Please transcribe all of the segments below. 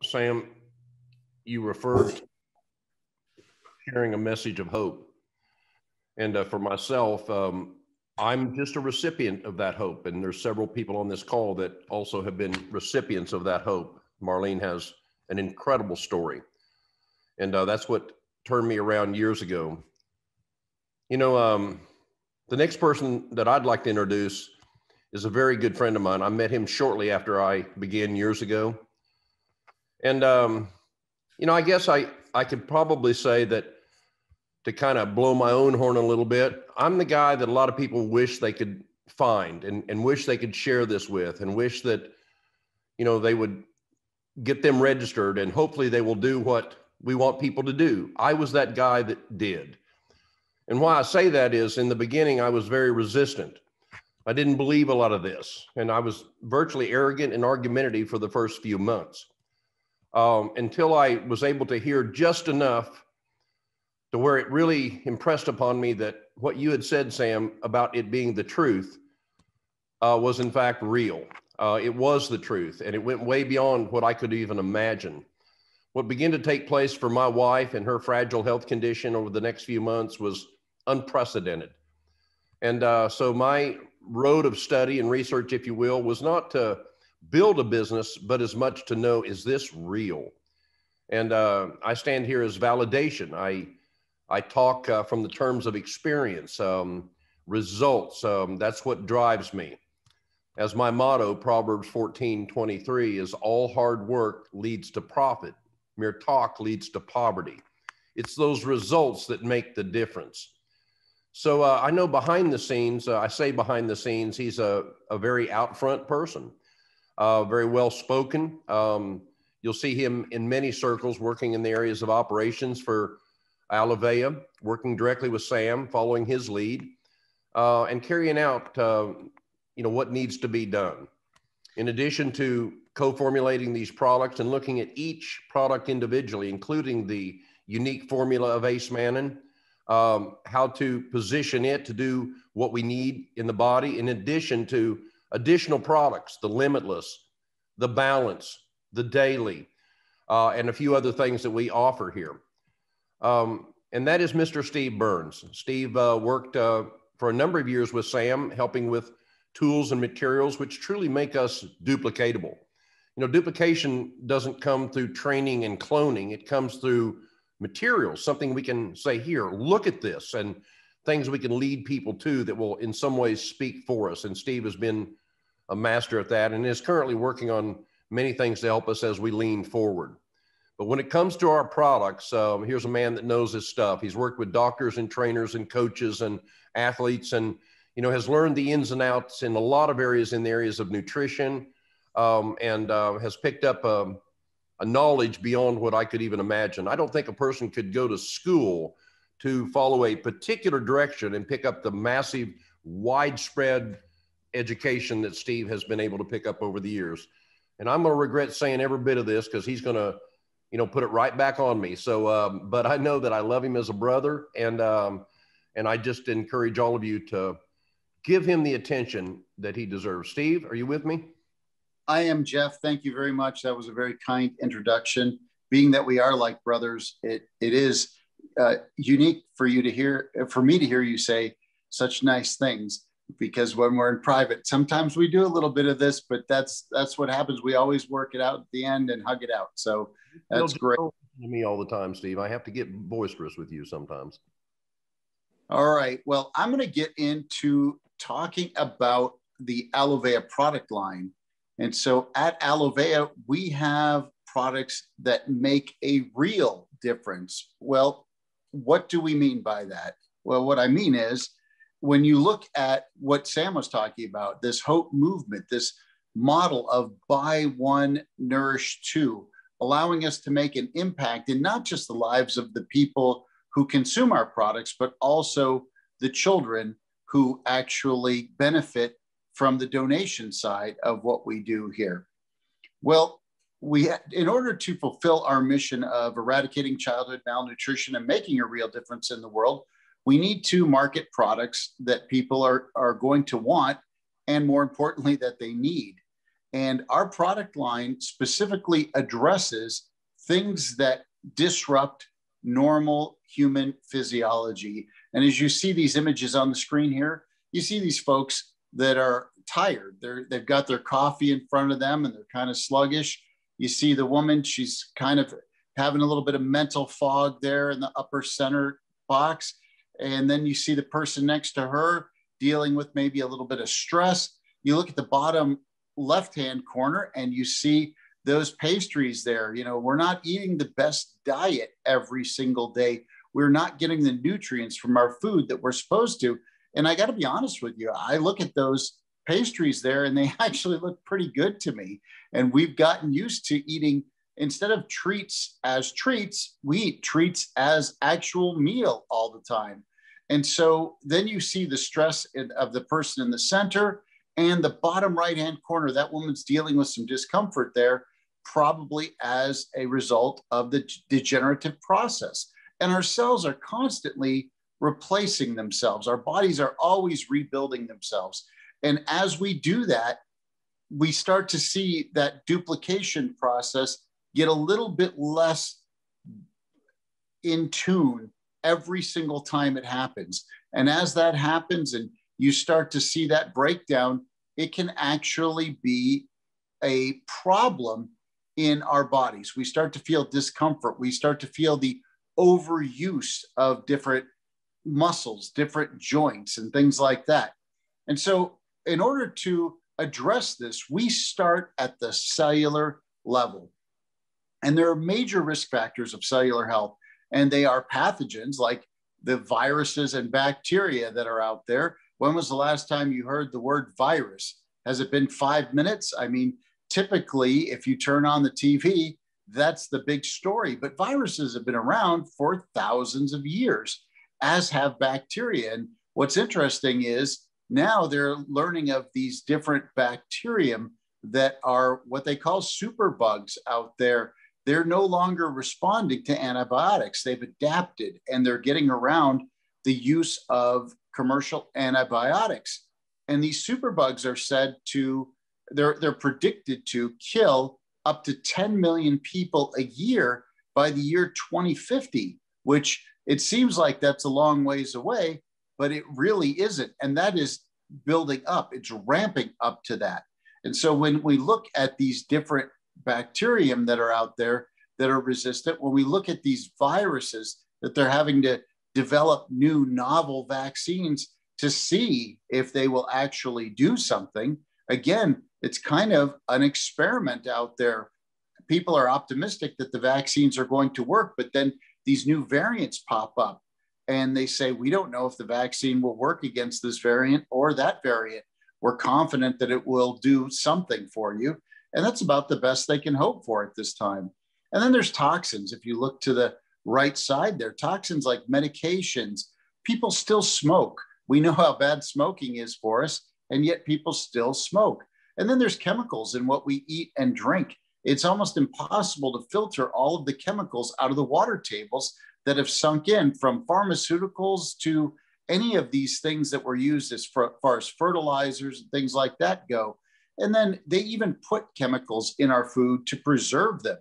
Sam, you referred to sharing a message of hope. And for myself, I'm just a recipient of that hope. And there's several people on this call that also have been recipients of that hope. Marlene has an incredible story. And that's what turned me around years ago. The next person that I'd like to introduce is a very good friend of mine. I met him shortly after I began years ago. And, I guess I could probably say that to kind of blow my own horn a little bit, I'm the guy that a lot of people wish they could find and wish they could share this with, and wish that, they would get them registered, and hopefully they will do what we want people to do. I was that guy that did. And why I say that is, in the beginning, I was very resistant. I didn't believe a lot of this, and I was virtually arrogant and argumentative for the first few months, until I was able to hear just enough to where it really impressed upon me that what you had said, Sam, about it being the truth was in fact real. It was the truth, and it went way beyond what I could even imagine. What began to take place for my wife and her fragile health condition over the next few months was unprecedented. And so my road of study and research, if you will, was not to build a business, but as much to know, is this real? And I stand here as validation. I talk from the terms of experience, results. That's what drives me. As my motto, Proverbs 14:23, is all hard work leads to profit. Mere talk leads to poverty. It's those results that make the difference. So I know behind the scenes, I say behind the scenes, he's a very out front person, very well spoken. You'll see him in many circles working in the areas of operations for Alovéa, working directly with Sam, following his lead, and carrying out what needs to be done. In addition to co-formulating these products and looking at each product individually, including the unique formula of Ace Mannin, how to position it to do what we need in the body, in addition to additional products, the Limitless, the Balance, the Daily, and a few other things that we offer here. And that is Mr. Steve Burns. Steve worked for a number of years with Sam, helping with tools and materials which truly make us duplicatable. Duplication doesn't come through training and cloning. It comes through materials, something we can say, here, look at this, and things we can lead people to that will in some ways speak for us. And Steve has been a master at that and is currently working on many things to help us as we lean forward. But when it comes to our products, here's a man that knows his stuff. He's worked with doctors and trainers and coaches and athletes, and has learned the ins and outs in a lot of areas, in the areas of nutrition, and has picked up a knowledge beyond what I could even imagine. I don't think a person could go to school to follow a particular direction and pick up the massive, widespread education that Steve has been able to pick up over the years. And I'm going to regret saying every bit of this, because he's going to put it right back on me. So, but I know that I love him as a brother, and I just encourage all of you to give him the attention that he deserves. Steve, are you with me? I am, Jeff. Thank you very much. That was a very kind introduction. Being that we are like brothers, it is unique for me to hear you say such nice things, because when we're in private, sometimes we do a little bit of this, but that's what happens. We always work it out at the end and hug it out. So that's great. To me all the time, Steve. I have to get boisterous with you sometimes. All right. Well, I'm going to get into talking about the Alovéa product line. And so at Alovéa, we have products that make a real difference. Well, what do we mean by that? Well, what I mean is, when you look at what Sam was talking about, this hope movement, this model of buy one, nourish two, allowing us to make an impact in not just the lives of the people who consume our products, but also the children who actually benefit from the donation side of what we do here. Well, in order to fulfill our mission of eradicating childhood malnutrition and making a real difference in the world, we need to market products that people are going to want, and more importantly, that they need. And our product line specifically addresses things that disrupt normal human physiology. And as you see these images on the screen here, you see these folks that are tired. They've got their coffee in front of them and they're kind of sluggish. You see the woman, she's kind of having a little bit of mental fog there in the upper center box. And then you see the person next to her dealing with maybe a little bit of stress. You look at the bottom left-hand corner and you see those pastries there. You know, we're not eating the best diet every single day. We're not getting the nutrients from our food that we're supposed to. And I got to be honest with you, I look at those pastries there and they actually look pretty good to me. And we've gotten used to eating, instead of treats as treats, we eat treats as actual meal all the time. And so then you see the stress of the person in the center, and the bottom right-hand corner, that woman's dealing with some discomfort there, probably as a result of the degenerative process. And our cells are constantly replacing themselves. Our bodies are always rebuilding themselves. And as we do that, we start to see that duplication process get a little bit less in tune every single time it happens. And as that happens and you start to see that breakdown, it can actually be a problem in our bodies. We start to feel discomfort. We start to feel the overuse of different muscles, different joints, and things like that. And so in order to address this, we start at the cellular level. And there are major risk factors of cellular health, and they are pathogens like the viruses and bacteria that are out there. When was the last time you heard the word virus? Has it been 5 minutes? I mean, typically, if you turn on the TV, that's the big story. But viruses have been around for thousands of years, as have bacteria. And what's interesting is now they're learning of these different bacterium that are what they call superbugs out there. They're no longer responding to antibiotics. They've adapted and they're getting around the use of commercial antibiotics. And these superbugs are said to, they're predicted to kill up to 10 million people a year by the year 2050, which it seems like that's a long ways away, but it really isn't. And that is building up. It's ramping up to that. And so when we look at these different bacterium that are out there that are resistant, when we look at these viruses that they're having to develop new novel vaccines to see if they will actually do something, again, it's kind of an experiment out there. People are optimistic that the vaccines are going to work, but then these new variants pop up and they say, we don't know if the vaccine will work against this variant or that variant. We're confident that it will do something for you. And that's about the best they can hope for at this time. And then there's toxins. If you look to the right side there, toxins like medications. People still smoke. We know how bad smoking is for us, and yet people still smoke. And then there's chemicals in what we eat and drink. It's almost impossible to filter all of the chemicals out of the water tables that have sunk in, from pharmaceuticals to any of these things that were used as far as fertilizers and things like that go. And then they even put chemicals in our food to preserve them.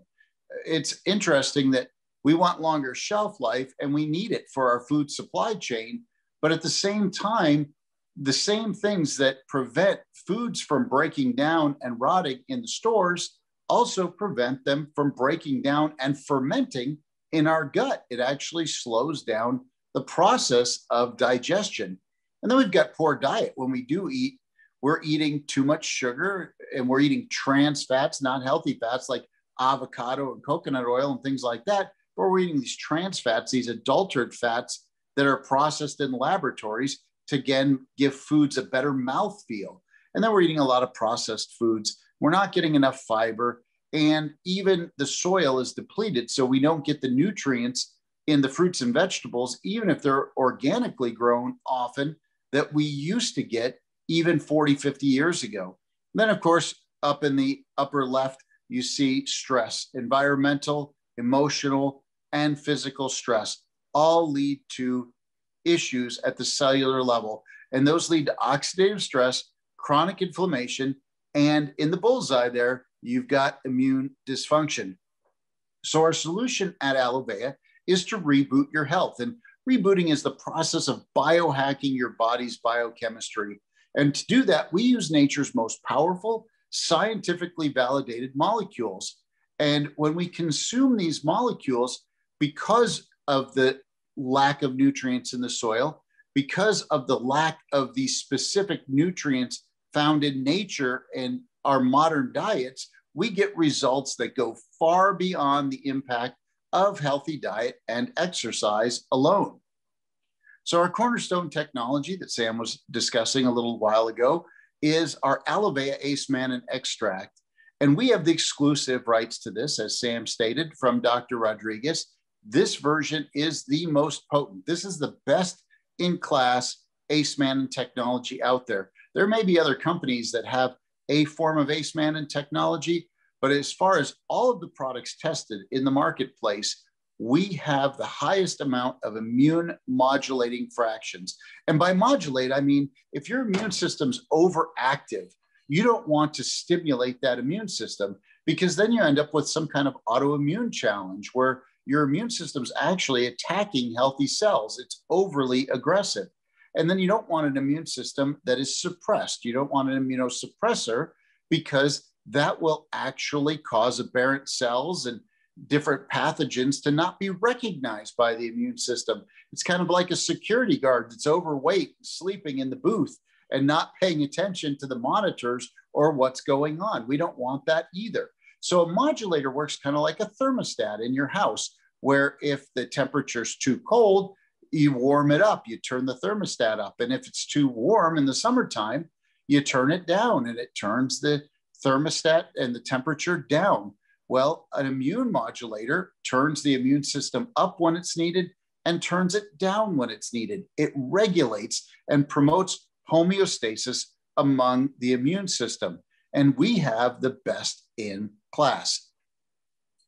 It's interesting that we want longer shelf life and we need it for our food supply chain. But at the same time, the same things that prevent foods from breaking down and rotting in the stores also prevent them from breaking down and fermenting in our gut. It actually slows down the process of digestion. And then we've got poor diet. When we do eat, we're eating too much sugar and we're eating trans fats, not healthy fats like avocado and coconut oil and things like that. But we're eating these trans fats, these adulterated fats that are processed in laboratories to, again, give foods a better mouthfeel. And then we're eating a lot of processed foods. We're not getting enough fiber. And even the soil is depleted, so we don't get the nutrients in the fruits and vegetables, even if they're organically grown often, that we used to get even 40, 50 years ago. And then, of course, up in the upper left, you see stress, environmental, emotional, and physical stress all lead to issues at the cellular level. And those lead to oxidative stress, chronic inflammation, And in the bullseye there, you've got immune dysfunction. So our solution at Alovéa is to reboot your health. And rebooting is the process of biohacking your body's biochemistry. And to do that, we use nature's most powerful, scientifically validated molecules. And when we consume these molecules, because of the lack of nutrients in the soil, because of the lack of these specific nutrients found in nature and our modern diets, we get results that go far beyond the impact of healthy diet and exercise alone. So our cornerstone technology that Sam was discussing a little while ago is our Alovéa Ace Mannan extract. And we have the exclusive rights to this, as Sam stated, from Dr. Rodriguez. This version is the most potent. This is the best in class Ace Mannan technology out there. There may be other companies that have a form of Ace Mannan technology, but as far as all of the products tested in the marketplace, we have the highest amount of immune modulating fractions. And by modulate, I mean, if your immune system's overactive, you don't want to stimulate that immune system, because then you end up with some kind of autoimmune challenge where your immune system's actually attacking healthy cells. It's overly aggressive. And then you don't want an immune system that is suppressed. You don't want an immunosuppressor, because that will actually cause aberrant cells and different pathogens to not be recognized by the immune system. It's kind of like a security guard that's overweight, sleeping in the booth and not paying attention to the monitors or what's going on. We don't want that either. So a modulator works kind of like a thermostat in your house, where if the temperature's too cold, you warm it up, you turn the thermostat up. And if it's too warm in the summertime, you turn it down, and it turns the thermostat and the temperature down. Well, an immune modulator turns the immune system up when it's needed and turns it down when it's needed. It regulates and promotes homeostasis among the immune system. And we have the best in class.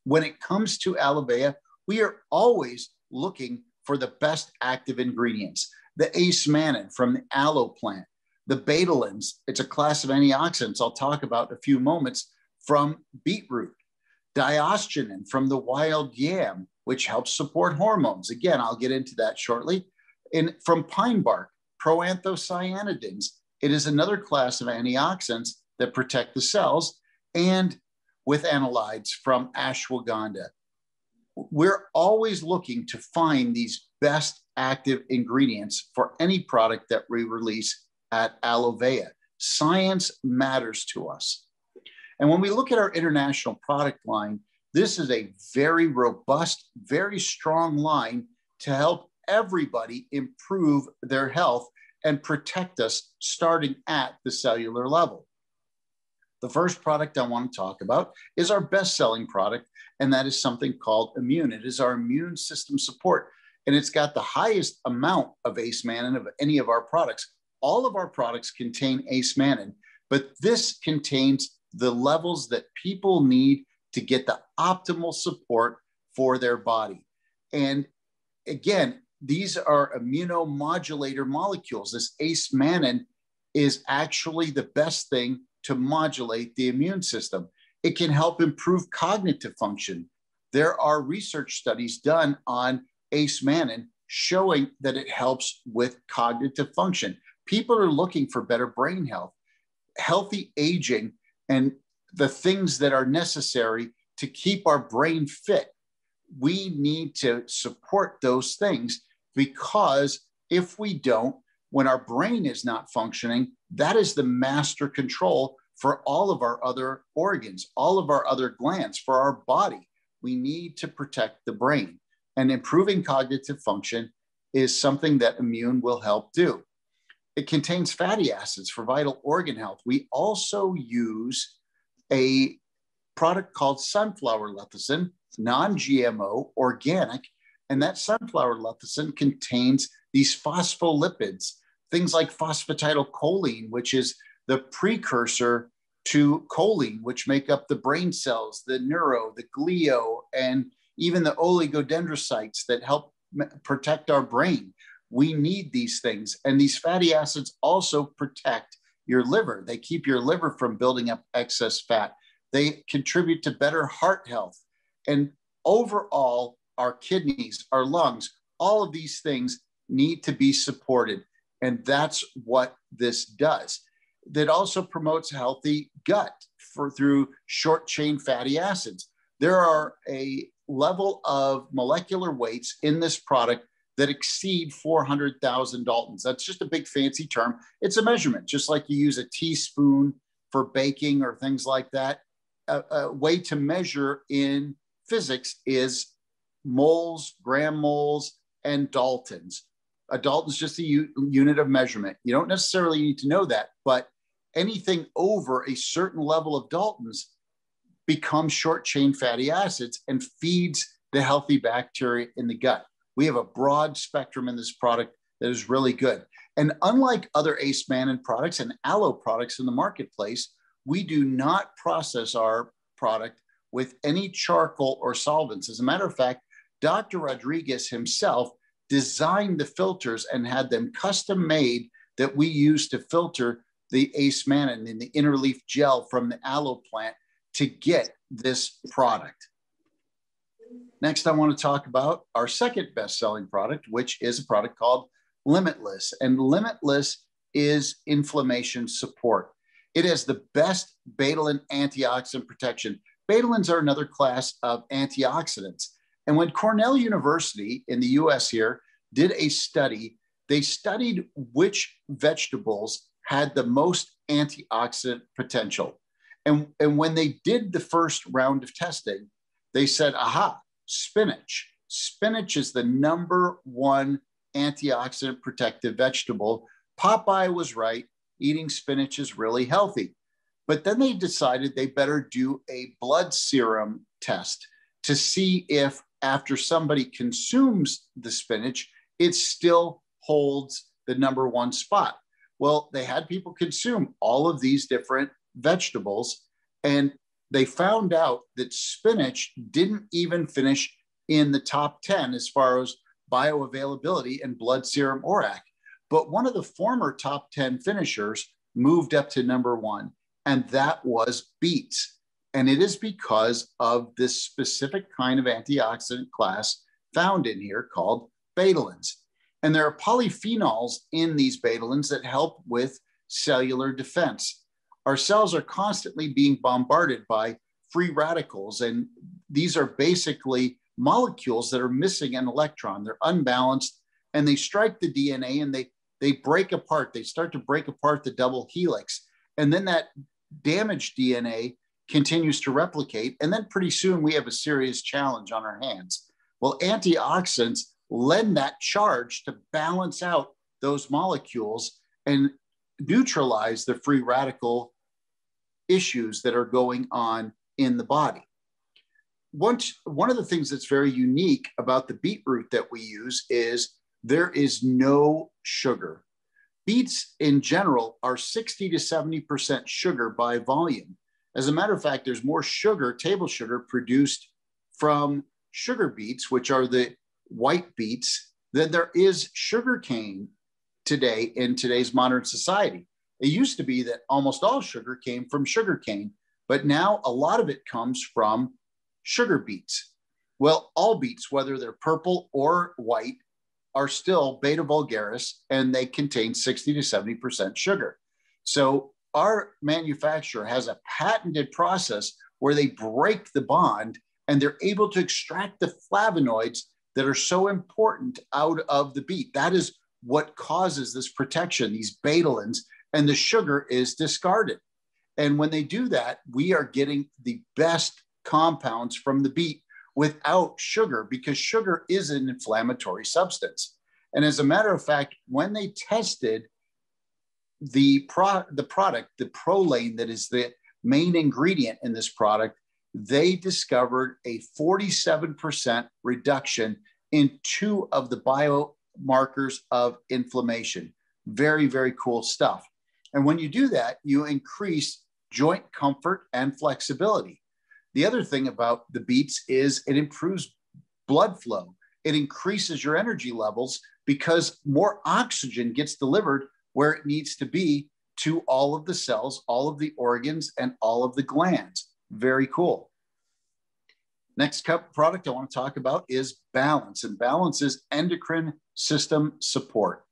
When it comes to Alovéa, we are always looking for the best active ingredients. The Ace Mannan from the aloe plant, the betalains, it's a class of antioxidants I'll talk about in a few moments, from beetroot, diosgenin from the wild yam, which helps support hormones. Again, I'll get into that shortly. And from pine bark, proanthocyanidins. It is another class of antioxidants that protect the cells, and with analytes from ashwagandha. We're always looking to find these best active ingredients for any product that we release at Alovéa. Science matters to us. And when we look at our international product line, this is a very robust, very strong line to help everybody improve their health and protect us starting at the cellular level. The first product I want to talk about is our best-selling product, and that is something called Immune. It is our immune system support, and it's got the highest amount of Ace Mannan of any of our products. All of our products contain Ace Mannan, but this contains the levels that people need to get the optimal support for their body. And again, these are immunomodulator molecules. This Ace Mannan is actually the best thing to modulate the immune system. It can help improve cognitive function. There are research studies done on Ace Mannan showing that it helps with cognitive function. People are looking for better brain health, healthy aging, and the things that are necessary to keep our brain fit. We need to support those things, because if we don't, when our brain is not functioning, that is the master control for all of our other organs, all of our other glands, for our body. We need to protect the brain. And improving cognitive function is something that Immune will help do. It contains fatty acids for vital organ health. We also use a product called sunflower lecithin, non-GMO, organic, and that sunflower lecithin contains these phospholipids, things like phosphatidylcholine, which is the precursor to choline, which make up the brain cells, the neuro, the glio, and even the oligodendrocytes that help protect our brain. We need these things. And these fatty acids also protect your liver. They keep your liver from building up excess fat. They contribute to better heart health. And overall, our kidneys, our lungs, all of these things need to be supported. And that's what this does. That also promotes a healthy gut through short chain fatty acids. There are a level of molecular weights in this product that exceed 400,000 Daltons. That's just a big fancy term. It's a measurement, just like you use a teaspoon for baking or things like that. A way to measure in physics is moles, gram moles, and Daltons. A Dalton's just a unit of measurement. You don't necessarily need to know that, but anything over a certain level of Daltons becomes short chain fatty acids and feeds the healthy bacteria in the gut. We have a broad spectrum in this product that is really good. And unlike other Ace Mannan products and aloe products in the marketplace, we do not process our product with any charcoal or solvents. As a matter of fact, Dr. Rodriguez himself designed the filters and had them custom made that we use to filter the Ace Mannan in the inner leaf gel from the aloe plant to get this product. Next, I want to talk about our second best-selling product, which is a product called Limitless. And Limitless is inflammation support. It has the best betalain antioxidant protection. Betalins are another class of antioxidants. And when Cornell University in the US here did a study, they studied which vegetables had the most antioxidant potential. And when they did the first round of testing, they said, aha, spinach. Spinach is the #1 antioxidant protective vegetable. Popeye was right. Eating spinach is really healthy. But then they decided they better do a blood serum test to see if after somebody consumes the spinach, it still holds the #1 spot. Well, they had people consume all of these different vegetables, and they found out that spinach didn't even finish in the top 10 as far as bioavailability and blood serum ORAC. But one of the former top 10 finishers moved up to #1, and that was beets. And it is because of this specific kind of antioxidant class found in here called betalins. And there are polyphenols in these betalins that help with cellular defense. Our cells are constantly being bombarded by free radicals, and these are basically molecules that are missing an electron. They're unbalanced, and they strike the DNA, and they break apart. They start to break apart the double helix, and then that damaged DNA continues to replicate, and then pretty soon we have a serious challenge on our hands. Well, antioxidants lend that charge to balance out those molecules and neutralize the free radical issues that are going on in the body. One of the things that's very unique about the beetroot that we use is there is no sugar. Beets in general are 60 to 70% sugar by volume. As a matter of fact, there's more sugar, table sugar, produced from sugar beets, which are the white beets, than there is sugar cane today in today's modern society. It used to be that almost all sugar came from sugar cane, but now a lot of it comes from sugar beets. Well, all beets, whether they're purple or white, are still beta vulgaris, and they contain 60 to 70% sugar. So our manufacturer has a patented process where they break the bond and they're able to extract the flavonoids that are so important out of the beet. That is what causes this protection, these betalins, and the sugar is discarded. And when they do that, we are getting the best compounds from the beet without sugar, because sugar is an inflammatory substance. And as a matter of fact, when they tested the product, the proline that is the main ingredient in this product, they discovered a 47% reduction in 2 of the biomarkers of inflammation. Very, very cool stuff. And when you do that, you increase joint comfort and flexibility. The other thing about the beets is it improves blood flow. It increases your energy levels because more oxygen gets delivered where it needs to be to all of the cells, all of the organs, and all of the glands. Very cool. Next product I want to talk about is Balance. And Balance is endocrine system support.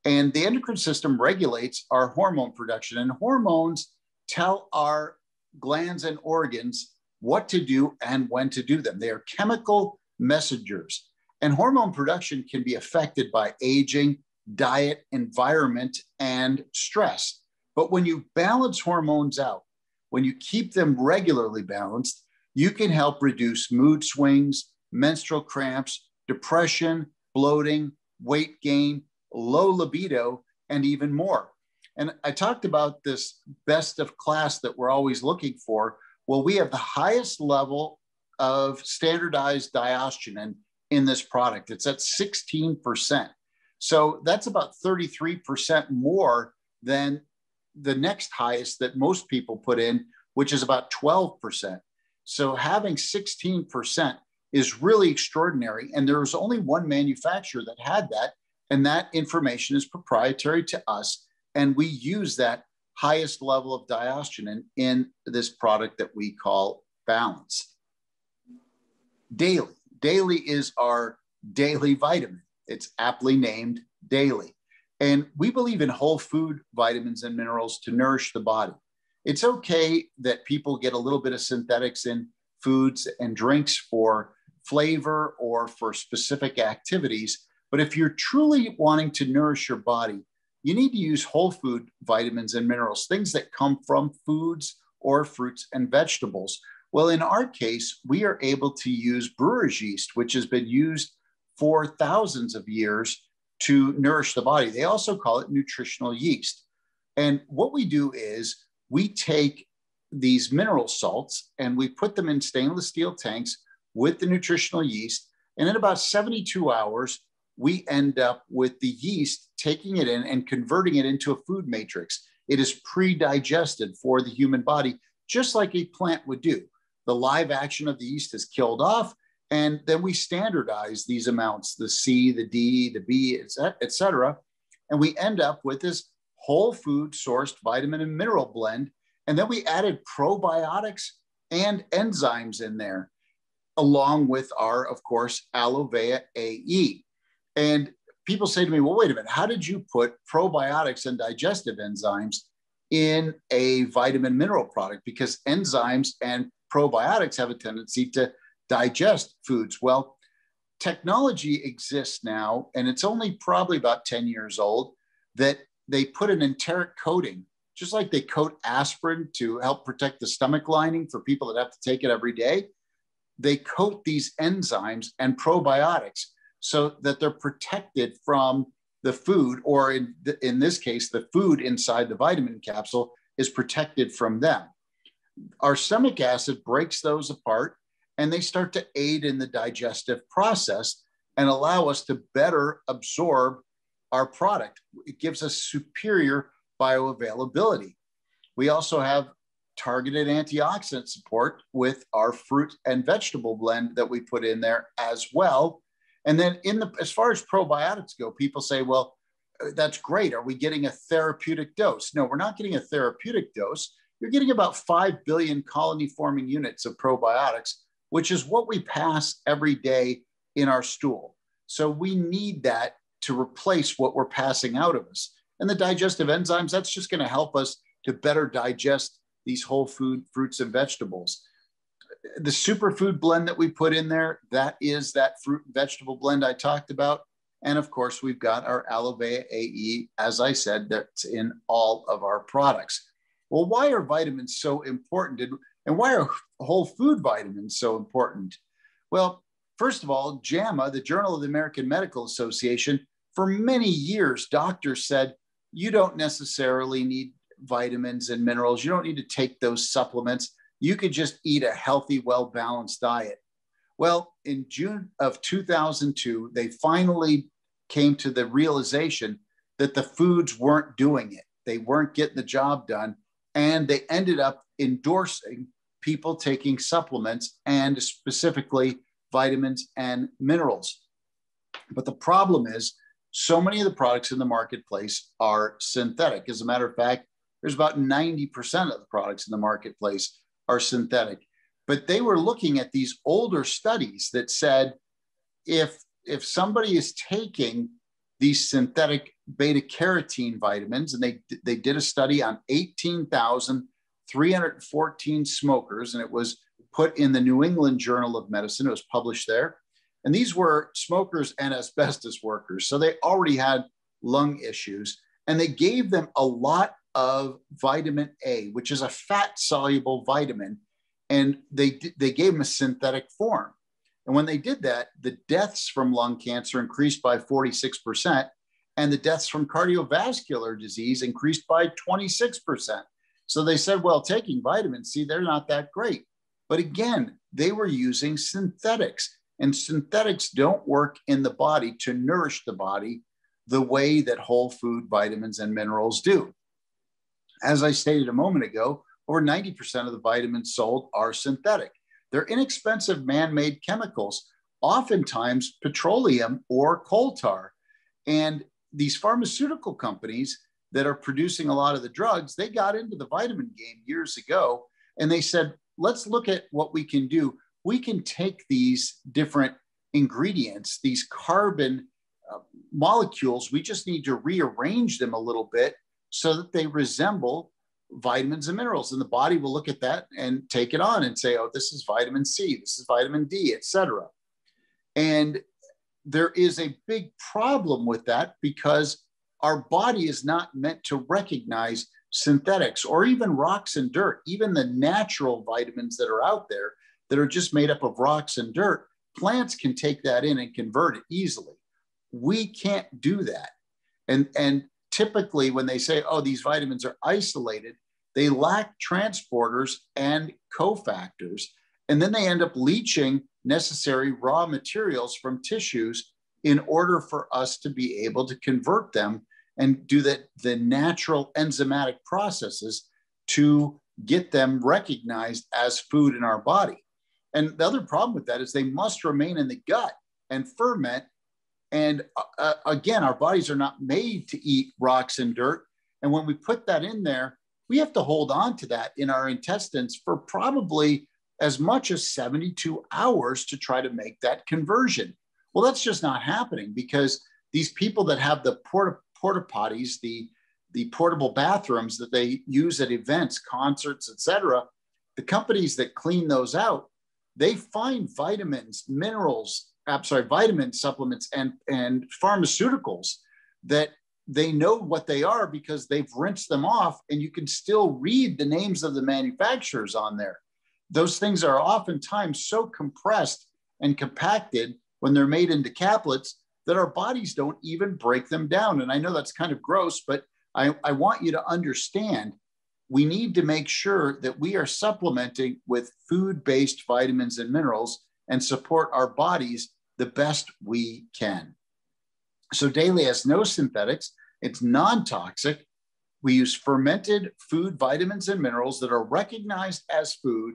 And the endocrine system regulates our hormone production. And hormones tell our glands and organs what to do and when to do them. They are chemical messengers. And hormone production can be affected by aging, diet, environment, and stress. But when you balance hormones out, when you keep them regularly balanced, you can help reduce mood swings, menstrual cramps, depression, bloating, weight gain, low libido, and even more. And I talked about this best of class that we're always looking for. Well, we have the highest level of standardized diosgenin in this product. It's at 16%. So that's about 33% more than the next highest that most people put in, which is about 12%. So having 16% is really extraordinary. And there was only one manufacturer that had that. And that information is proprietary to us. And we use that highest level of diosgenin in this product that we call Balance. Daily. Daily is our daily vitamin. It's aptly named Daily. And we believe in whole food vitamins and minerals to nourish the body. It's okay that people get a little bit of synthetics in foods and drinks for flavor or for specific activities. But if you're truly wanting to nourish your body, you need to use whole food vitamins and minerals, things that come from foods or fruits and vegetables. Well, in our case, we are able to use brewer's yeast, which has been used for thousands of years to nourish the body. They also call it nutritional yeast. And what we do is we take these mineral salts and we put them in stainless steel tanks with the nutritional yeast. And in about 72 hours, we end up with the yeast taking it in and converting it into a food matrix. It is pre-digested for the human body, just like a plant would do. The live action of the yeast is killed off, and then we standardize these amounts, the C, the D, the B, et cetera. And we end up with this whole food sourced vitamin and mineral blend. And then we added probiotics and enzymes in there, along with our, of course, Alovéa AE. And people say to me, well, wait a minute, how did you put probiotics and digestive enzymes in a vitamin mineral product? Because enzymes and probiotics have a tendency to digest foods. Well, technology exists now, and it's only probably about 10 years old, that they put an enteric coating, just like they coat aspirin to help protect the stomach lining for people that have to take it every day. They coat these enzymes and probiotics so that they're protected from the food, or in this case, the food inside the vitamin capsule is protected from them. Our stomach acid breaks those apart, and they start to aid in the digestive process and allow us to better absorb our product. It gives us superior bioavailability. We also have targeted antioxidant support with our fruit and vegetable blend that we put in there as well. And then as far as probiotics go, people say, well, that's great. Are we getting a therapeutic dose? No, we're not getting a therapeutic dose. You're getting about 5 billion colony forming units of probiotics, which is what we pass every day in our stool. So we need that to replace what we're passing out of us. And the digestive enzymes, that's just going to help us to better digest these whole food fruits and vegetables. The superfood blend that we put in there, that is that fruit and vegetable blend I talked about. And of course, we've got our Alovéa AE, as I said, that's in all of our products. Well, why are vitamins so important? And why are whole food vitamins so important? Well, first of all, JAMA, the Journal of the American Medical Association, for many years, doctors said, you don't necessarily need vitamins and minerals. You don't need to take those supplements. You could just eat a healthy, well-balanced diet. Well, in June of 2002, they finally came to the realization that the foods weren't doing it. They weren't getting the job done. And they ended up endorsing people taking supplements, and specifically vitamins and minerals. But the problem is, so many of the products in the marketplace are synthetic. As a matter of fact, there's about 90% of the products in the marketplace are synthetic. But they were looking at these older studies that said, if somebody is taking these synthetic beta carotene vitamins, and they did a study on 18,314 smokers, and it was put in the New England Journal of Medicine. It was published there. And these were smokers and asbestos workers. So they already had lung issues. And they gave them a lot of vitamin A, which is a fat-soluble vitamin. And they gave them a synthetic form. And when they did that, the deaths from lung cancer increased by 46%, and the deaths from cardiovascular disease increased by 26%. So they said, well, taking vitamin C, they're not that great. But again, they were using synthetics, and synthetics don't work in the body to nourish the body the way that whole food vitamins and minerals do. As I stated a moment ago, over 90% of the vitamins sold are synthetic. They're inexpensive man-made chemicals, oftentimes petroleum or coal tar. And these pharmaceutical companies that are producing a lot of the drugs, they got into the vitamin game years ago, and they said, let's look at what we can do. We can take these different ingredients, these carbon molecules, we just need to rearrange them a little bit so that they resemble vitamins and minerals. And the body will look at that and take it on and say, oh, this is vitamin C, this is vitamin D, etc. And there is a big problem with that because our body is not meant to recognize synthetics or even rocks and dirt, even the natural vitamins that are out there that are just made up of rocks and dirt. Plants can take that in and convert it easily. We can't do that. And typically when they say, oh, these vitamins are isolated, they lack transporters and cofactors. And then they end up leaching necessary raw materials from tissues in order for us to be able to convert them and do the natural enzymatic processes to get them recognized as food in our body. And the other problem with that is they must remain in the gut and ferment. And again, our bodies are not made to eat rocks and dirt. And when we put that in there, we have to hold on to that in our intestines for probably as much as 72 hours to try to make that conversion. Well, that's just not happening because these people that have the porta potties, the portable bathrooms that they use at events, concerts, etc., the companies that clean those out, they find vitamins, vitamin supplements and pharmaceuticals that they know what they are because they've rinsed them off, and you can still read the names of the manufacturers on there. Those things are oftentimes so compressed and compacted when they're made into caplets that our bodies don't even break them down. And I know that's kind of gross, but I want you to understand we need to make sure that we are supplementing with food-based vitamins and minerals and support our bodies the best we can. So Daily has no synthetics. It's non-toxic. We use fermented food vitamins and minerals that are recognized as food.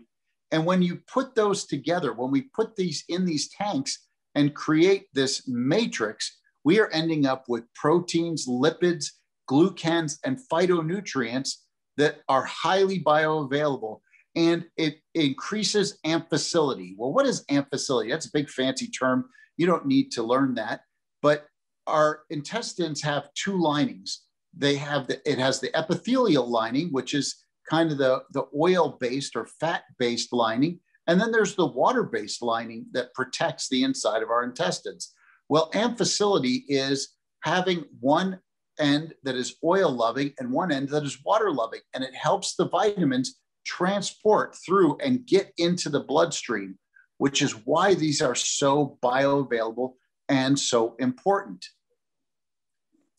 And when you put those together, when we put these in these tanks and create this matrix, we are ending up with proteins, lipids, glucans, and phytonutrients that are highly bioavailable. And it increases amphicility. Well, what is amphicility? That's a big fancy term. You don't need to learn that. But our intestines have two linings. It has the epithelial lining, which is kind of the oil-based or fat-based lining. And then there's the water-based lining that protects the inside of our intestines. Well, amphicility is having one end that is oil-loving and one end that is water-loving. And it helps the vitamins transport through and get into the bloodstream, which is why these are so bioavailable and so important.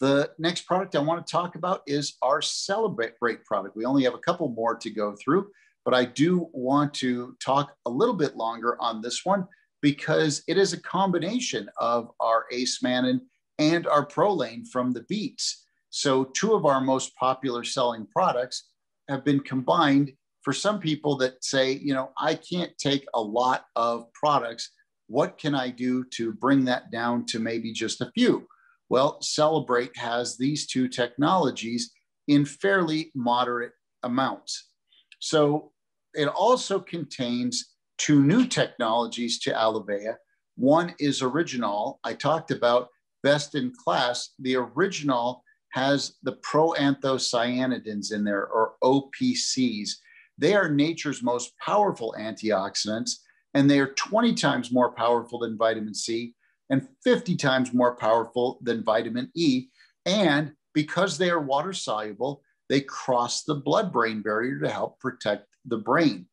The next product I want to talk about is our Celebrate product. We only have a couple more to go through, but I do want to talk a little bit longer on this one because it is a combination of our Acemannan and our Prolane from the beets. So two of our most popular selling products have been combined for some people that say, you know, I can't take a lot of products. What can I do to bring that down to maybe just a few? Well, Celebrate has these two technologies in fairly moderate amounts. So it also contains two new technologies to Alovéa. One is Original. I talked about best in class. The Original has the proanthocyanidins in there, or OPCs. They are nature's most powerful antioxidants, and they are 20 times more powerful than vitamin C and 50 times more powerful than vitamin E. And because they are water soluble, they cross the blood-brain barrier to help protect the brain.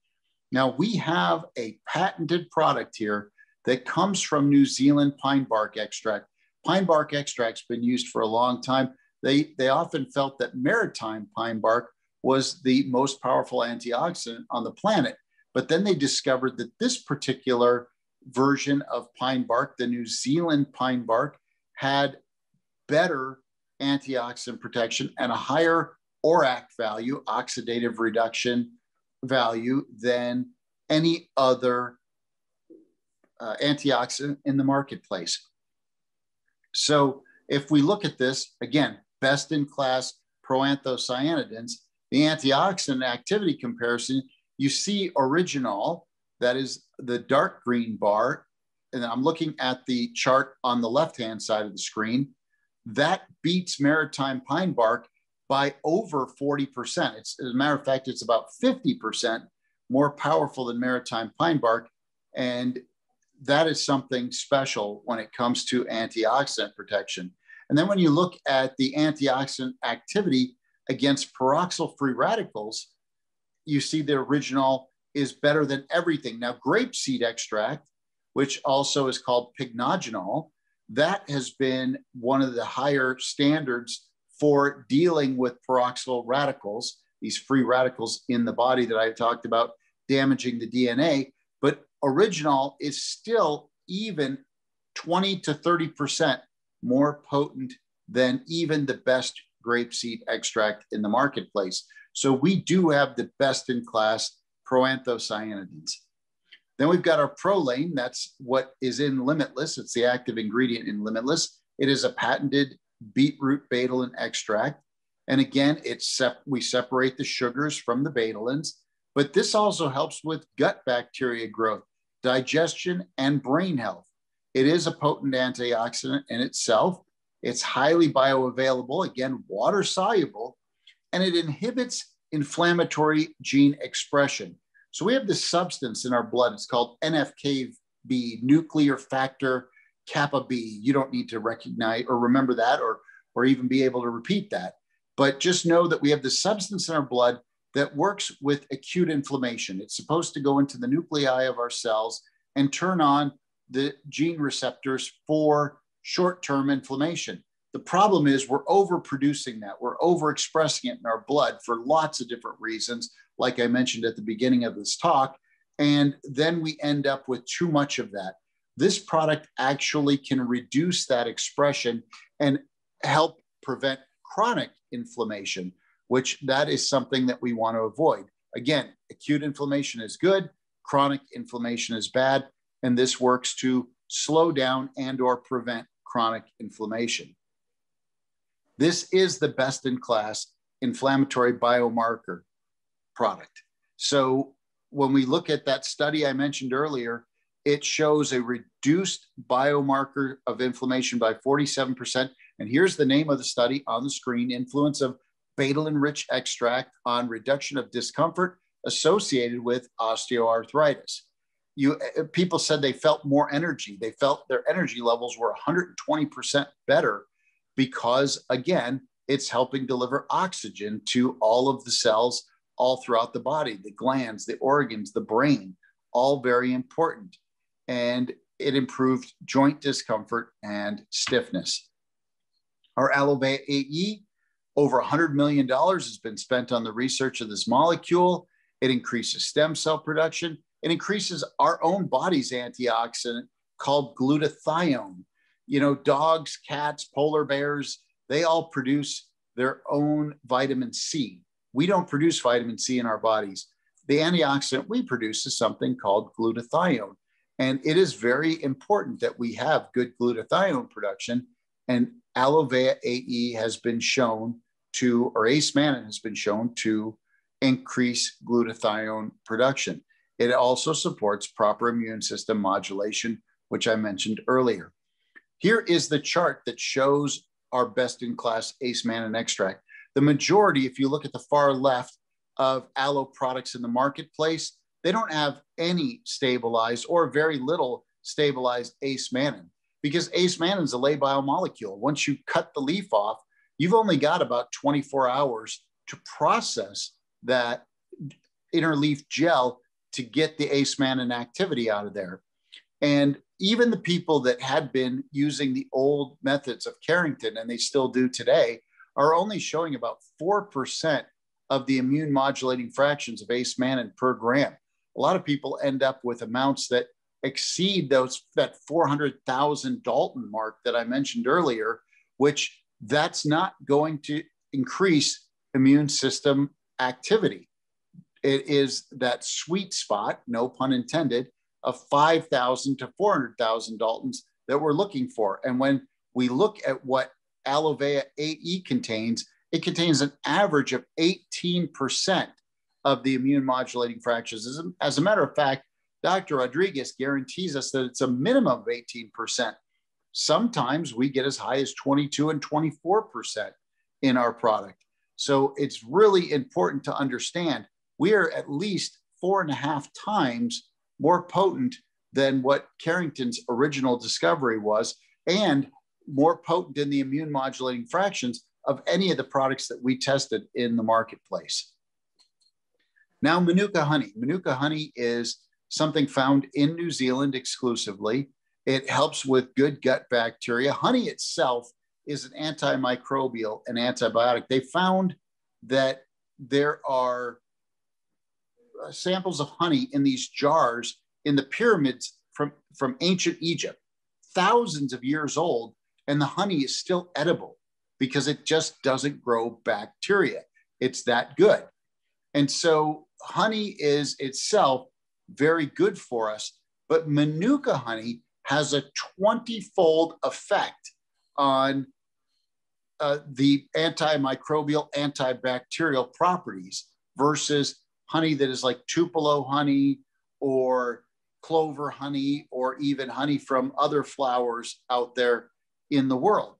Now, we have a patented product here that comes from New Zealand pine bark extract. Pine bark extract's been used for a long time. They often felt that maritime pine bark was the most powerful antioxidant on the planet. But then they discovered that this particular version of pine bark, the New Zealand pine bark, had better antioxidant protection and a higher ORAC value, oxidative reduction value, than any other antioxidant in the marketplace. So if we look at this, again, best in class proanthocyanidins, the antioxidant activity comparison, you see Original, that is the dark green bar, and I'm looking at the chart on the left-hand side of the screen, that beats maritime pine bark by over 40%. As a matter of fact, it's about 50% more powerful than maritime pine bark. And that is something special when it comes to antioxidant protection. And then when you look at the antioxidant activity against peroxyl free radicals, you see the Original is better than everything. Now, grapeseed extract, which also is called pycnogenol, that has been one of the higher standards for dealing with peroxyl radicals, these free radicals in the body that I talked about damaging the DNA. But Original is still even 20 to 30% more potent than even the best grapeseed extract in the marketplace. So we do have the best in class proanthocyanidins. Then we've got our Prolane. That's what is in Limitless. It's the active ingredient in Limitless. It is a patented beetroot betalain extract. And again, we separate the sugars from the betalins, but this also helps with gut bacteria growth, digestion, and brain health. It is a potent antioxidant in itself. It's highly bioavailable, again, water soluble, and it inhibits inflammatory gene expression. So we have this substance in our blood. It's called NF-κB, nuclear factor kappa B. You don't need to recognize or remember that or even be able to repeat that. But just know that we have this substance in our blood that works with acute inflammation. It's supposed to go into the nuclei of our cells and turn on the gene receptors for short-term inflammation. The problem is we're overproducing that. We're overexpressing it in our blood for lots of different reasons, like I mentioned at the beginning of this talk. And then we end up with too much of that. This product actually can reduce that expression and help prevent chronic inflammation, which that is something that we want to avoid. Again, acute inflammation is good, chronic inflammation is bad, and this works to slow down and or prevent chronic inflammation. This is the best in class inflammatory biomarker product. So when we look at that study I mentioned earlier, it shows a reduced biomarker of inflammation by 47%. And here's the name of the study on the screen: Influence of betalain-rich extract on reduction of discomfort associated with osteoarthritis. People said they felt more energy. They felt their energy levels were 120% better because, again, it's helping deliver oxygen to all of the cells all throughout the body, the glands, the organs, the brain, all very important. And it improved joint discomfort and stiffness. Our Alovéa AE, over $100 million has been spent on the research of this molecule. It increases stem cell production. It increases our own body's antioxidant called glutathione. You know, dogs, cats, polar bears, they all produce their own vitamin C. We don't produce vitamin C in our bodies. The antioxidant we produce is something called glutathione. And it is very important that we have good glutathione production. And Alovéa AE has been shown to, or ace-mannan has been shown to increase glutathione production. It also supports proper immune system modulation, which I mentioned earlier. Here is the chart that shows our best-in-class ace-mannan extract. The majority, if you look at the far left of aloe products in the marketplace, they don't have any stabilized or very little stabilized ace-mannan, because ace-mannan is a labile molecule. Once you cut the leaf off, you've only got about 24 hours to process that inner leaf gel to get the ace-mannan activity out of there. And even the people that had been using the old methods of Carrington, and they still do today, are only showing about 4% of the immune modulating fractions of ace-mannan per gram. A lot of people end up with amounts that exceed that 400,000 Dalton mark that I mentioned earlier, which that's not going to increase immune system activity. It is that sweet spot, no pun intended, of 5,000 to 400,000 Daltons that we're looking for. And when we look at what Alovéa AE contains, it contains an average of 18% of the immune modulating fractions. As a matter of fact, Dr. Rodriguez guarantees us that it's a minimum of 18%. Sometimes we get as high as 22 and 24% in our product. So it's really important to understand we are at least 4.5 times more potent than what Carrington's original discovery was, and more potent in the immune modulating fractions of any of the products that we tested in the marketplace. Now, Manuka honey. Manuka honey is something found in New Zealand exclusively. It helps with good gut bacteria. Honey itself is an antimicrobial and antibiotic. They found that there are samples of honey in these jars in the pyramids from ancient Egypt, thousands of years old, and the honey is still edible because it just doesn't grow bacteria. It's that good. And so honey is itself very good for us, but Manuka honey has a 20-fold effect on the antimicrobial, antibacterial properties versus honey that is like Tupelo honey or clover honey or even honey from other flowers out there in the world.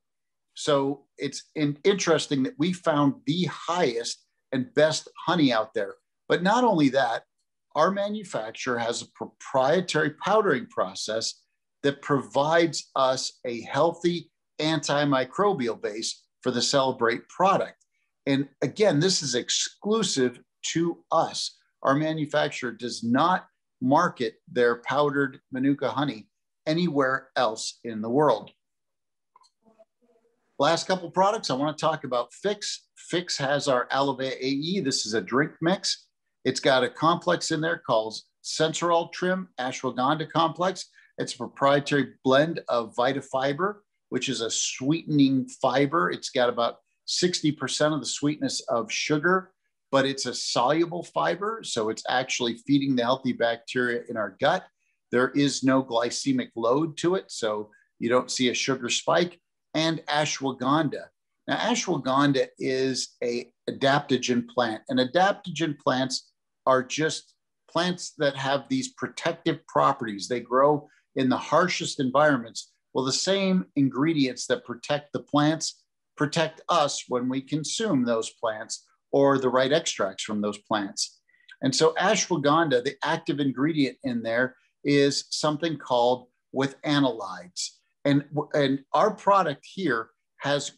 So it's interesting that we found the highest and best honey out there. But not only that, our manufacturer has a proprietary powdering process that provides us a healthy antimicrobial base for the Celebrate product. And again, this is exclusive to us. Our manufacturer does not market their powdered Manuka honey anywhere else in the world. Last couple products I want to talk about Fix. Fix has our Alovéa AE. This is a drink mix. It's got a complex in there called Sensorol Trim Ashwagandha Complex. It's a proprietary blend of Vitafiber, which is a sweetening fiber. It's got about 60% of the sweetness of sugar, but it's a soluble fiber. So it's actually feeding the healthy bacteria in our gut. There is no glycemic load to it, so you don't see a sugar spike. And ashwagandha. Now, ashwagandha is an adaptogen plant, and adaptogen plants are just plants that have these protective properties. They grow in the harshest environments. Well, the same ingredients that protect the plants protect us when we consume those plants or the right extracts from those plants. And so ashwagandha, the active ingredient in there is something called withanolides. And our product here has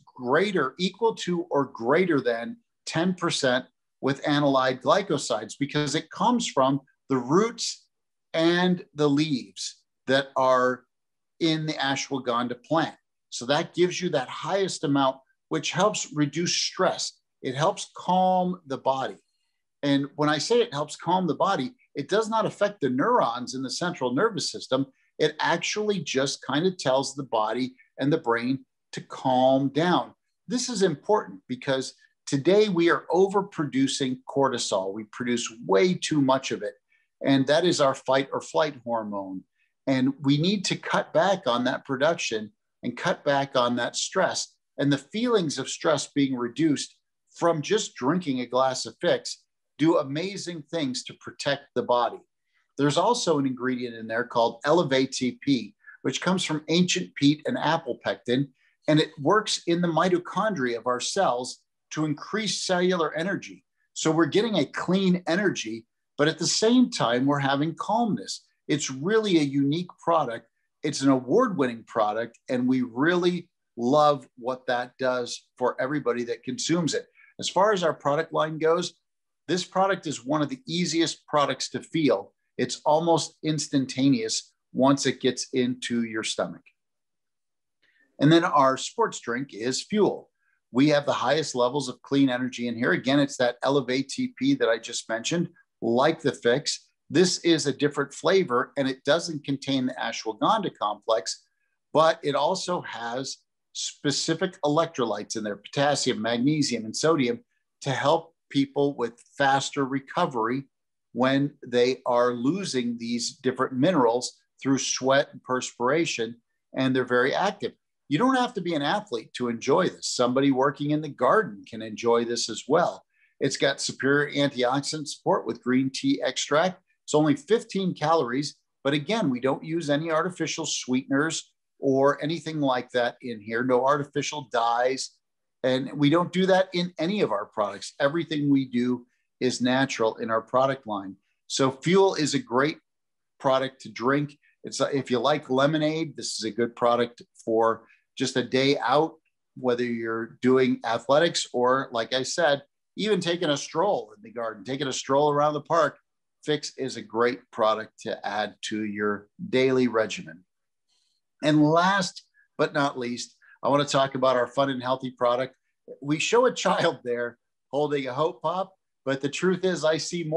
equal to or greater than 10% withanolide glycosides because it comes from the roots and the leaves that are in the ashwagandha plant. So that gives you that highest amount, which helps reduce stress. It helps calm the body. And when I say it helps calm the body, it does not affect the neurons in the central nervous system. It actually just kind of tells the body and the brain to calm down. This is important because today we are overproducing cortisol. We produce way too much of it. And that is our fight or flight hormone. And we need to cut back on that production and cut back on that stress. And the feelings of stress being reduced from just drinking a glass of Fix, do amazing things to protect the body. There's also an ingredient in there called Alovéa, which comes from ancient peat and apple pectin, and it works in the mitochondria of our cells to increase cellular energy. So we're getting a clean energy, but at the same time, we're having calmness. It's really a unique product. It's an award-winning product, and we really love what that does for everybody that consumes it. As far as our product line goes, this product is one of the easiest products to feel. It's almost instantaneous once it gets into your stomach. And then our sports drink is Fuel. We have the highest levels of clean energy in here. Again, it's that Alovéa that I just mentioned, like the Fix. This is a different flavor, and it doesn't contain the ashwagandha complex, but it also has specific electrolytes in there, potassium, magnesium, and sodium, to help people with faster recovery when they are losing these different minerals through sweat and perspiration, and they're very active. You don't have to be an athlete to enjoy this. Somebody working in the garden can enjoy this as well. It's got superior antioxidant support with green tea extract. It's only 15 calories, but again, we don't use any artificial sweeteners or anything like that in here. No artificial dyes. And we don't do that in any of our products. Everything we do is natural in our product line. So Fuel is a great product to drink. It's if you like lemonade, this is a good product for just a day out, whether you're doing athletics or, like I said, even taking a stroll in the garden, taking a stroll around the park. Fix is a great product to add to your daily regimen. And last but not least, I want to talk about our fun and healthy product. We show a child there holding a Hope Pop, but the truth is I see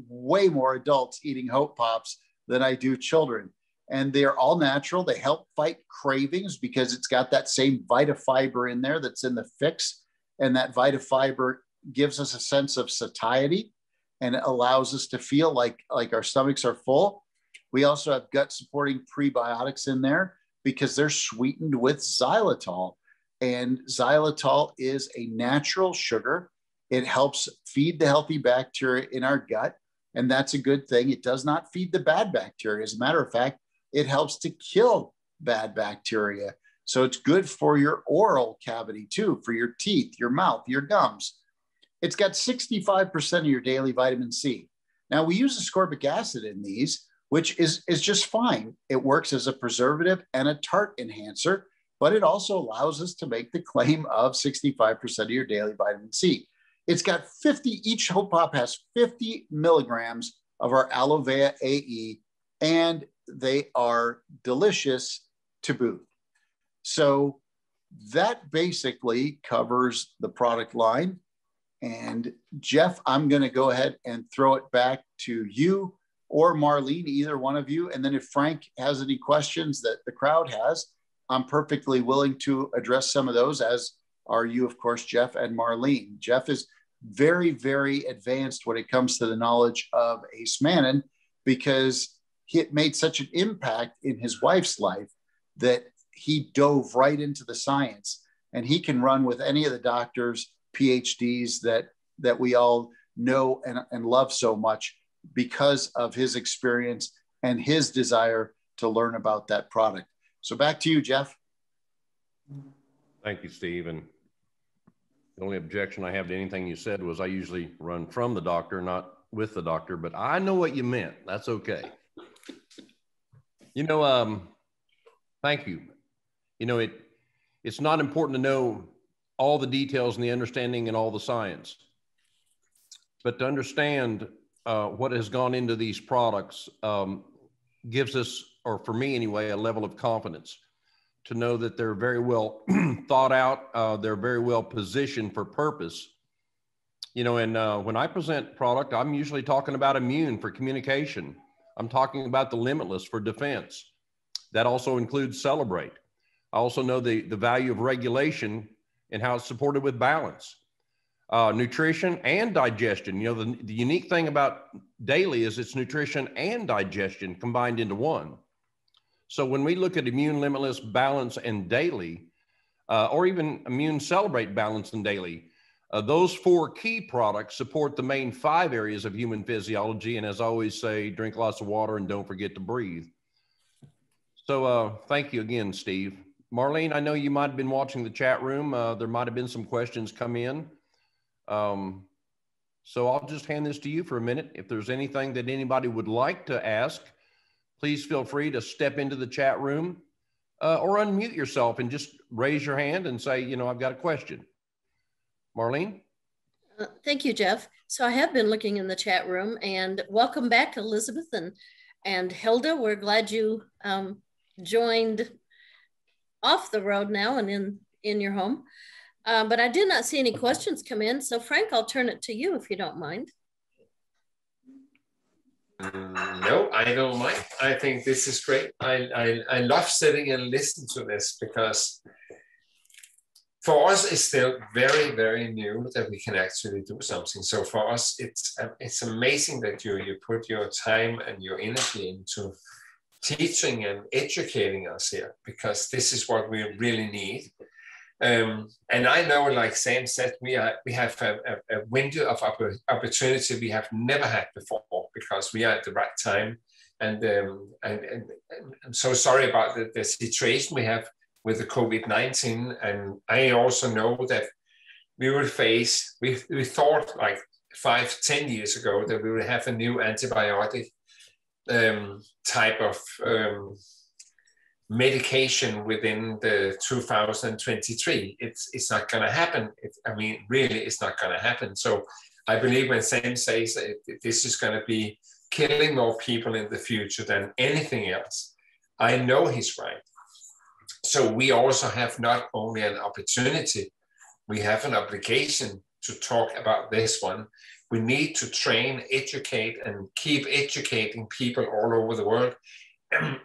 way more adults eating Hope Pops than I do children. And they're all natural. They help fight cravings because it's got that same Vitafiber in there that's in the Fix. And that Vitafiber gives us a sense of satiety and it allows us to feel like our stomachs are full. We also have gut supporting prebiotics in there because they're sweetened with xylitol. And xylitol is a natural sugar. It helps feed the healthy bacteria in our gut. And that's a good thing. It does not feed the bad bacteria. As a matter of fact, it helps to kill bad bacteria. So it's good for your oral cavity too, for your teeth, your mouth, your gums. It's got 65% of your daily vitamin C. Now we use ascorbic acid in these, which is just fine. It works as a preservative and a tart enhancer, but it also allows us to make the claim of 65% of your daily vitamin C. It's got each Hope Pop has 50 milligrams of our Alovéa AE, and they are delicious to boot. So that basically covers the product line. And Jeff, I'm going to go ahead and throw it back to you or Marlene, either one of you. And then if Frank has any questions that the crowd has, I'm perfectly willing to address some of those, as are you, of course, Jeff and Marlene. Jeff is very, very advanced when it comes to the knowledge of Ace Mannon because he made such an impact in his wife's life that he dove right into the science, and he can run with any of the doctors, PhDs that we all know and love so much because of his experience and his desire to learn about that product. So back to you, Jeff. Thank you, Steve. And the only objection I have to anything you said was I usually run from the doctor, not with the doctor, but I know what you meant. That's okay. Thank you. It's not important to know all the details and the understanding and all the science, but to understand what has gone into these products gives us, or for me anyway, a level of confidence to know that they're very well thought out. They're very well positioned for purpose. And when I present product, I'm usually talking about immune for communication. I'm talking about the limitless for defense. That also includes celebrate. I also know the value of regulation and how it's supported with balance. Nutrition and digestion. The unique thing about daily is it's nutrition and digestion combined into one. So when we look at immune, limitless, balance, and daily, or even immune, celebrate, balance, and daily, Those 4 key products support the main 5 areas of human physiology. And as I always say, drink lots of water and don't forget to breathe. So thank you again, Steve. Marlene, I know you might have been watching the chat room. There might have been some questions come in. So I'll just hand this to you for a minute. If there's anything that anybody would like to ask, please feel free to step into the chat room or unmute yourself and just raise your hand and say, you know, I've got a question. Marlene? Thank you, Jeff. So I have been looking in the chat room, and welcome back, Elizabeth and Hilda. We're glad you joined off the road now and in your home. But I did not see any questions come in. So Frank, I'll turn it to you if you don't mind. No, I don't mind. I think this is great. I love sitting and listening to this because for us, it's still very, very new that we can actually do something. So for us, it's amazing that you put your time and your energy into teaching and educating us here, because this is what we really need. And I know, like Sam said, we have a window of opportunity we have never had before, because we are at the right time. And I'm so sorry about the situation we have with the COVID-19. And I also know that we will face, we thought like 5-10 years ago that we would have a new antibiotic type of medication within the 2023. It's not going to happen. I mean, really, it's not going to happen. So I believe when Sam says this is going to be killing more people in the future than anything else, I know he's right. So we also have not only an opportunity, we have an obligation to talk about this one. We need to train, educate, and keep educating people all over the world.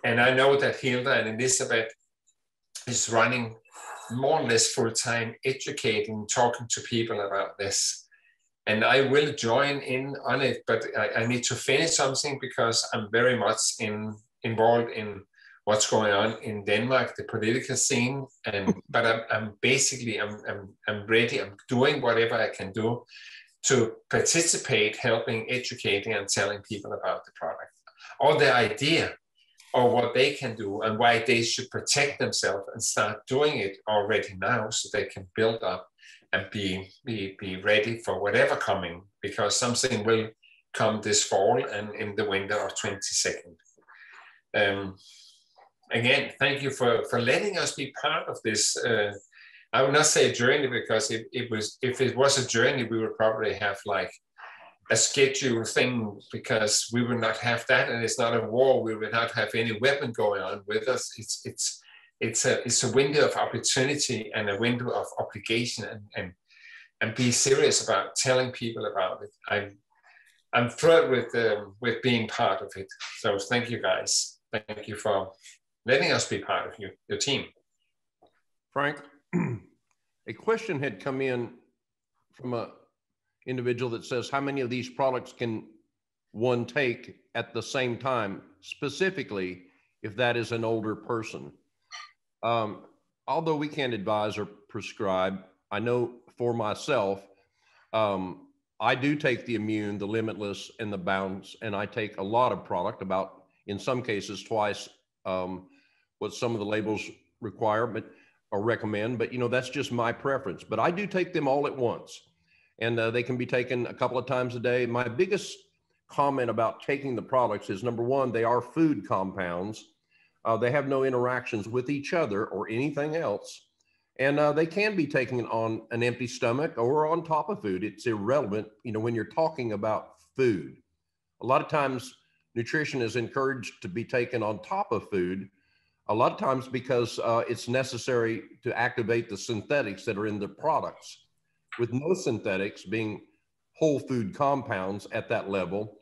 And I know that Hilda and Elizabeth is running more or less full-time educating, talking to people about this. And I will join in on it, but I need to finish something because I'm very much involved in what's going on in Denmark, the political scene. But I'm basically ready. I'm doing whatever I can do to participate, helping, educating, and telling people about the product or the idea or what they can do and why they should protect themselves and start doing it already now so they can build up and be ready for whatever coming, because something will come this fall and in the winter of 22nd. Again, thank you for letting us be part of this. I would not say journey, because if it was a journey, we would probably have like a schedule thing, because we would not have that, and it's not a war. We would not have any weapon going on with us. It's a window of opportunity and a window of obligation, and be serious about telling people about it. I'm thrilled with being part of it. So thank you guys. Thank you for letting us be part of your team. Frank, a question had come in from a individual that says, how many of these products can one take at the same time, specifically if that is an older person? Although we can't advise or prescribe, I know for myself, I do take the Immune, the Limitless, and the Bounce, and I take a lot of product, about, in some cases, twice what some of the labels require or recommend, but you know, that's just my preference. But I do take them all at once, and they can be taken a couple of times a day. My biggest comment about taking the products is, number one, they are food compounds. They have no interactions with each other or anything else. And they can be taken on an empty stomach or on top of food. It's irrelevant, you know, when you're talking about food. A lot of times nutrition is encouraged to be taken on top of food, a lot of times because it's necessary to activate the synthetics that are in the products. With no synthetics, being whole food compounds at that level,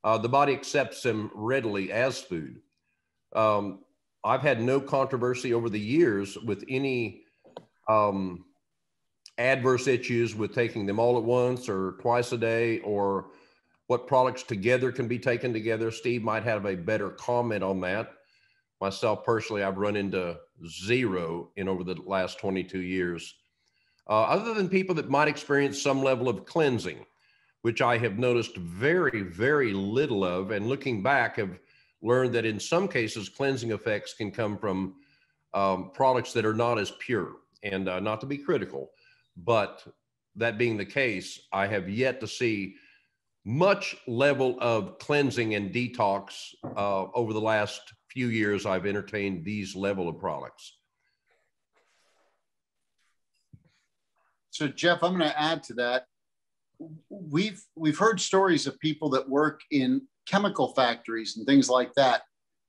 the body accepts them readily as food. I've had no controversy over the years with any adverse issues with taking them all at once or twice a day, or what products together can be taken together. Steve might have a better comment on that. Myself personally, I've run into zero in over the last 22 years. other than people that might experience some level of cleansing, which I have noticed very, very little of. And looking back, have learned that in some cases, cleansing effects can come from products that are not as pure. And not to be critical, but that being the case, I have yet to see much level of cleansing and detox over the last few years. I've entertained these level of products. So Jeff, I'm going to add to that. We've heard stories of people that work in chemical factories and things like that.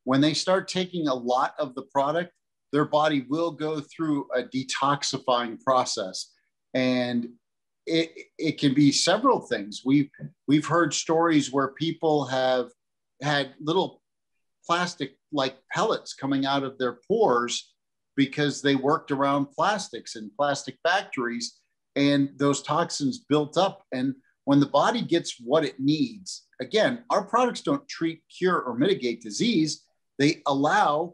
When they start taking a lot of the product, their body will go through a detoxifying process, and it can be several things. We've heard stories where people have had little plastic like pellets coming out of their pores because they worked around plastics and plastic factories, and those toxins built up. And when the body gets what it needs, again, our products don't treat, cure, or mitigate disease. They allow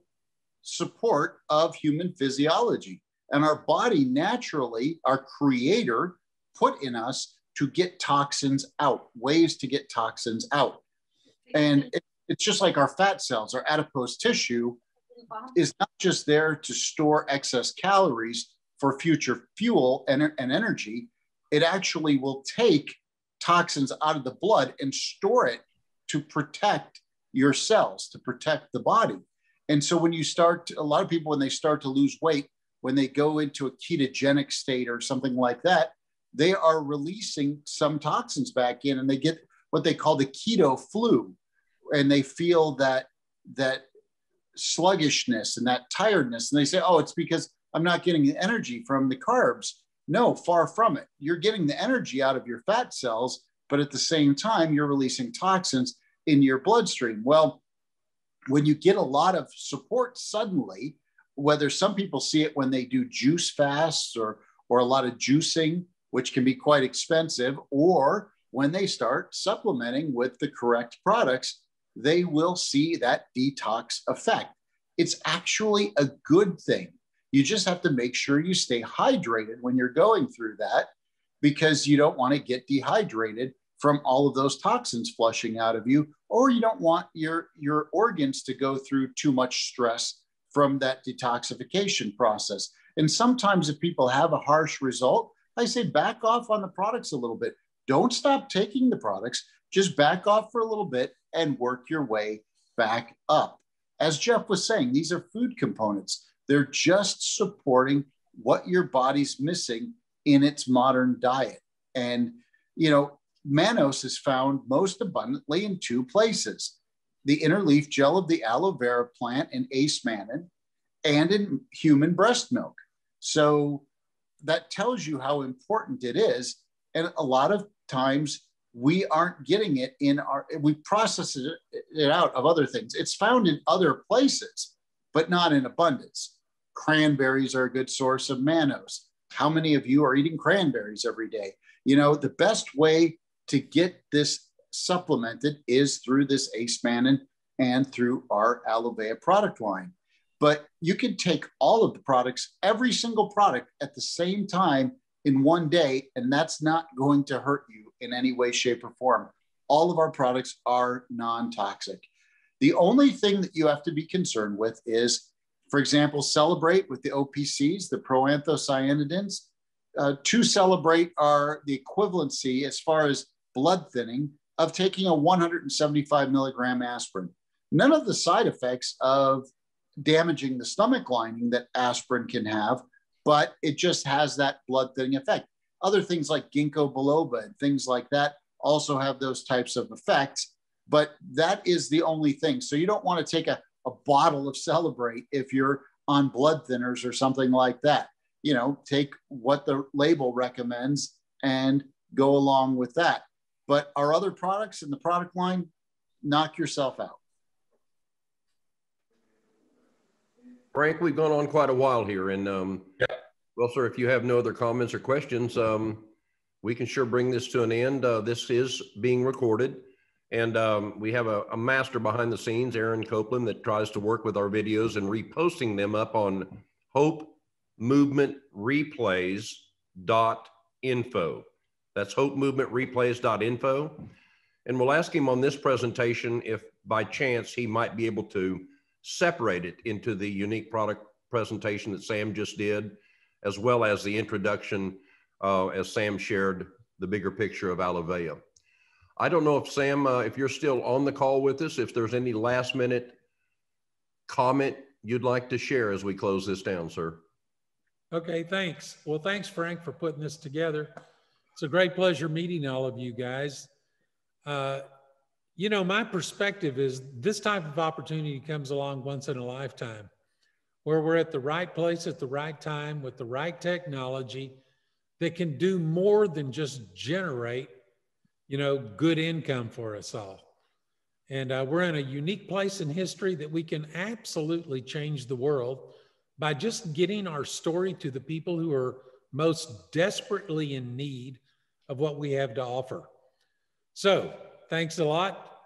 support of human physiology. And our body naturally, our creator, put in us to get toxins out, ways to get toxins out. And it's just like our fat cells, our adipose tissue is not just there to store excess calories for future fuel and energy. It actually will take toxins out of the blood and store it to protect your cells, to protect the body. And so when you start, a lot of people, when they start to lose weight, when they go into a ketogenic state or something like that, they are releasing some toxins back in, and they get what they call the keto flu. And they feel that sluggishness and that tiredness. And they say, oh, it's because I'm not getting the energy from the carbs. No, far from it. You're getting the energy out of your fat cells, but at the same time, you're releasing toxins in your bloodstream. Well, when you get a lot of support suddenly, whether some people see it when they do juice fasts or a lot of juicing, which can be quite expensive, or when they start supplementing with the correct products, they will see that detox effect. It's actually a good thing. You just have to make sure you stay hydrated when you're going through that, because you don't want to get dehydrated from all of those toxins flushing out of you, or you don't want your organs to go through too much stress from that detoxification process. And sometimes if people have a harsh result, I say back off on the products a little bit. Don't stop taking the products, just back off for a little bit and work your way back up. As Jeff was saying, these are food components. They're just supporting what your body's missing in its modern diet. And, you know, mannose is found most abundantly in two places: the inner leaf gel of the aloe vera plant in ace mannan, and in human breast milk. So that tells you how important it is. And a lot of times we aren't getting it in we process it out of other things. It's found in other places, but not in abundance. Cranberries are a good source of mannose. How many of you are eating cranberries every day? You know, the best way to get this supplemented is through this ace mannan and through our Alovéa product line. But you can take all of the products, every single product at the same time in one day, and that's not going to hurt you in any way, shape, or form. All of our products are non-toxic. The only thing that you have to be concerned with is, for example, Celebrate with the OPCs, the proanthocyanidins. To Celebrate are the equivalency as far as blood thinning of taking a 175 milligram aspirin. None of the side effects of damaging the stomach lining that aspirin can have, but it just has that blood thinning effect. Other things like ginkgo biloba and things like that also have those types of effects, but that is the only thing. So you don't want to take a bottle of Celebrate if you're on blood thinners or something like that. You know, take what the label recommends and go along with that. But our other products in the product line, knock yourself out. Frank, we've gone on quite a while here, and Yeah. well, sir, if you have no other comments or questions, we can sure bring this to an end. This is being recorded, and we have a master behind the scenes, Aaron Copeland, that tries to work with our videos and reposting them up on hopemovementreplays.com. hopemovementreplays.info. That's hopemovementreplays.info. And we'll ask him on this presentation if by chance he might be able to separate it into the unique product presentation that Sam just did, as well as the introduction, as Sam shared the bigger picture of Alovéa. I don't know if Sam, if you're still on the call with us, if there's any last minute comment you'd like to share as we close this down, sir. Okay, thanks. Well, thanks, Frank, for putting this together. It's a great pleasure meeting all of you guys. You know, my perspective is this type of opportunity comes along once in a lifetime, where we're at the right place at the right time with the right technology that can do more than just generate, you know, good income for us all. And we're in a unique place in history that we can absolutely change the world by just getting our story to the people who are most desperately in need of what we have to offer. So thanks a lot.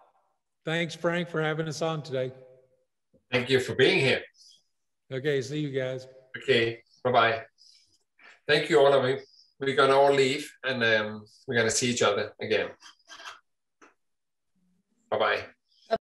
Thanks, Frank, for having us on today. Thank you for being here. Okay, see you guys. Okay, bye-bye. Thank you, all of you. We're gonna all leave and we're gonna see each other again. Bye-bye.